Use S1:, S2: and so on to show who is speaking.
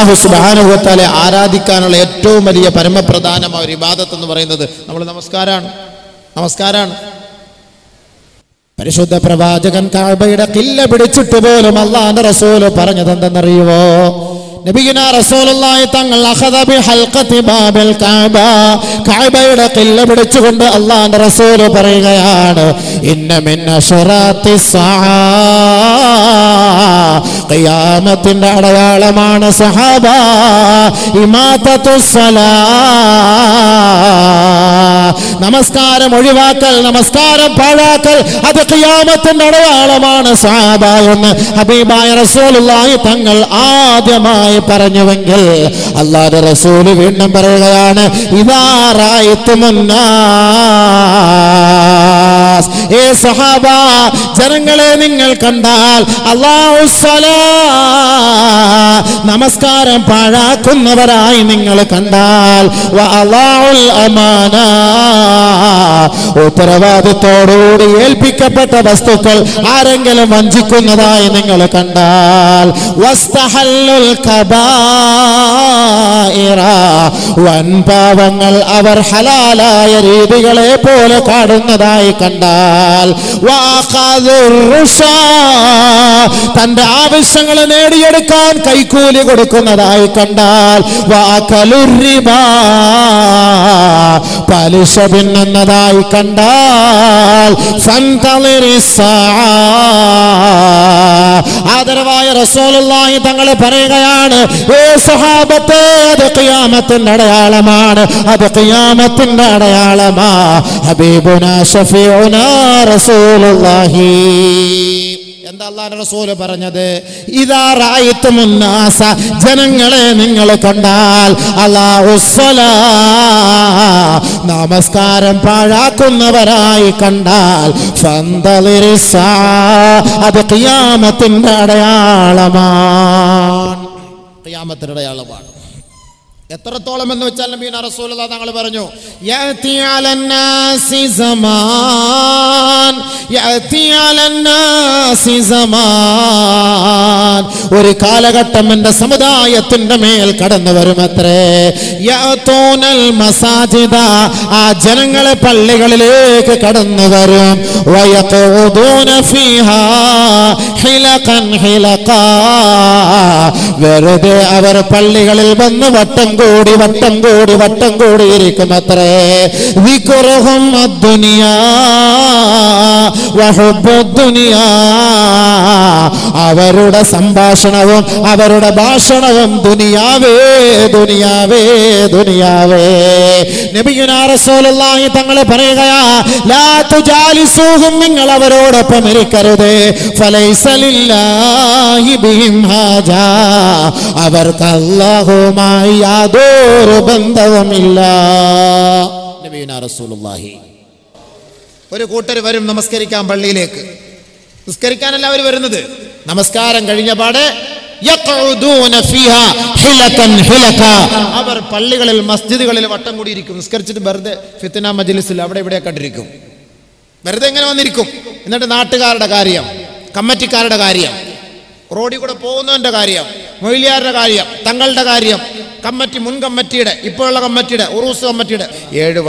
S1: അല്ലാഹു സുബ്ഹാനഹു വ തആല ആരാധിക്കാനുള്ള ഏറ്റവും വലിയ പരമപ്രധാനമായ ഒരു ഇബാദത്ത് എന്ന് പറയുന്നത് നമ്മുടെ നമസ്കാരാണ്. പരിശുദ്ധ പ്രവാചകൻ കഅബയുടെ ഖില്ല പിടിച്ചിട്ട് പോലും അല്ലാഹുവിന്റെ റസൂൽ പറഞ്ഞത് എന്തെന്നറിയുമോ? നബിയുനാ റസൂലുള്ളാഹി തങ്ങൾ അഖദ ബി ഹൽഖതി ബാബിൽ കഅബ, കഅബയുടെ ഖില്ല പിടിച്ചുകൊണ്ട് അല്ലാഹുവിന്റെ റസൂൽ പറയുകയാണ്, ഇന്ന മിൻ അശറാത്തിസ് സആ, ഖിയാമത്തിന്റെ അടയാളമാണ് സഹാബ ഇമാതത്തുസ് സലാ, നമസ്കാരം ഒഴിവാക്കൽ, നമസ്കാരം പാഴാക്കൽ, അത് ഖിയാമത്തിന്റെ അടയാളമാണ് സഹാബ എന്ന് ഹബീബായ റസൂലുള്ളാഹി തങ്ങൾ ആദ്യമായി പറഞ്ഞുവെങ്കിൽ അല്ലാഹുവിന്റെ റസൂൽ വീണ്ടും പറയുകയാണ്, ഇദാ റഅയ്തുമുന്നാസ്, ഏ സഹാബ ജനങ്ങളെ നിങ്ങൾ കണ്ടാൽ, അല്ലാഹുസ് സലാ, നമസ്കാരം പാഴാക്കുന്നവരായി നിങ്ങൾ കണ്ടാൽ, വ അല്ലാഹുൽ അമാന, ഉത്തരവാദിത്തോടുകൂടി ഏൽപ്പിക്കപ്പെട്ട വസ്തുക്കൾ ആരെങ്കിലും വഞ്ചിക്കുന്നതായി നിങ്ങൾ കണ്ടാൽ, വസ്തഹല്ലുൽ കബായിറ, വൻപാവങ്ങൾ അവർ ഹലാലായ രീതികളെ പോലെ കാണുന്നതായി കണ്ടാൽ, വഅഖദുർ റുശാ, തന്റെ ആവശ്യങ്ങൾ നേടിയെടുക്കാൻ കൈക്കൂലി കൊടുക്കുന്നതായി കണ്ടാൽ, വഅകലുർ റിബാ, പലിശ തിന്നുന്നതായി കണ്ടാൽ, ഫന്തളിറിസ്സാ, ആദരവായ റസൂലുള്ളാഹി തങ്ങൾ പറയുകയാണ്, ഏ സഹാബത്തെ അത് ഖിയാമത്തിന്റെ അടയാളമാണ്, അത് ഖിയാമത്തിന്റെ അടയാളമാ. ഹബീബുനാ ശഫീഉനാ റസൂലുള്ളാഹി, എന്താ അല്ലാഹുവിന്റെ റസൂൽ പറഞ്ഞത്? ഇദാ റഅയ്തുമുന്നാസ, ജനങ്ങളെ നിങ്ങൾ കണ്ടാൽ, അല്ലാഹുസ് സലാ, നമസ്കാരം പാഴാക്കുന്നവരായി കണ്ടാൽ, ഫന്തളിറിസ്സാ, അത് ഖിയാമത്തിന്റെ അടയാളമാണ്, ഖിയാമത്തിന്റെ അടയാളമാണ്. എത്രത്തോളം എന്ന് വെച്ചാൽ നബിയുനാ റസൂലുള്ളാഹി തങ്ങൾ പറഞ്ഞു, യഅതി അലന്നാസി സമാൻ, യഅതി അലന്നാസി സമാൻ, ഒരു കാലഘട്ടം എൻ്റെ സമുദായത്തിന്റെ മേൽ കടന്നു വരുമത്രേ. യഅതൂനൽ മസാജിദ, ആ ജനങ്ങളെ പള്ളികളിലേക്ക് കടന്നു വരും. വയഖൂദൂന ഫീഹാ ഹിലഖൻ ഹിലഖാ, വെറുതെ അവർ പള്ളികളിൽ വന്ന് വട്ടം കൂടി ഇരിക്കുമത്രേ. ദിക്റുഹും അദ്ദുനിയാ വഹുബ്ബുദ്ദുനിയാ, അവരുടെ സംഭാഷണവും അവരുടെ ഭാഷണവും ദുനിയാവേ ദുനിയാവേ ദുനിയാവേ. നബിയുനാ റസൂലുള്ളാഹി തങ്ങൾ പറയുകയാ, ലാ തുജാലിസൂഹും, നിങ്ങൾ അവരോടൊപ്പം ഇരിക്കരുത്. ഫലൈസ ലില്ലാഹി ബിഹിം ഹാജാ, അവർക്ക് അല്ലാഹുവുമായി യാതൊരു ബന്ധവുമില്ല. നബിയുനാ റസൂലുള്ളാഹി. ഒരു കൂട്ടർ വരും നമസ്കരിക്കാൻ പള്ളിയിലേക്ക്. നിസ്കരിക്കാനല്ല അവർ വരുന്നത്, നമസ്കാരം കഴിഞ്ഞ പാടെ അവർ പള്ളികളിൽ മസ്ജിദുകളിൽ വട്ടം കൂടിയിരിക്കും. നിസ്കരിച്ചിട്ട് വെറുതെ ഫിത്ന മജ്ലിസിൽ അവിടെ ഇവിടെ കണ്ടിരിക്കും. വെറുതെ എങ്ങനെ വന്നിരിക്കും. എന്നിട്ട് നാട്ടുകാരുടെ കാര്യം, കമ്മിറ്റിക്കാരുടെ കാര്യം, റോഡിൽ കൂടെ പോകുന്നവന്റെ കാര്യം, മൊയ്ലിയാരുടെ കാര്യം, തങ്ങളുടെ കാര്യം, കമ്മിറ്റി, മുൻ കമ്മിറ്റിയുടെ, ഇപ്പോഴുള്ള കമ്മിറ്റിയുടെ, ഉറൂസ് കമ്മിറ്റിയുടെ 7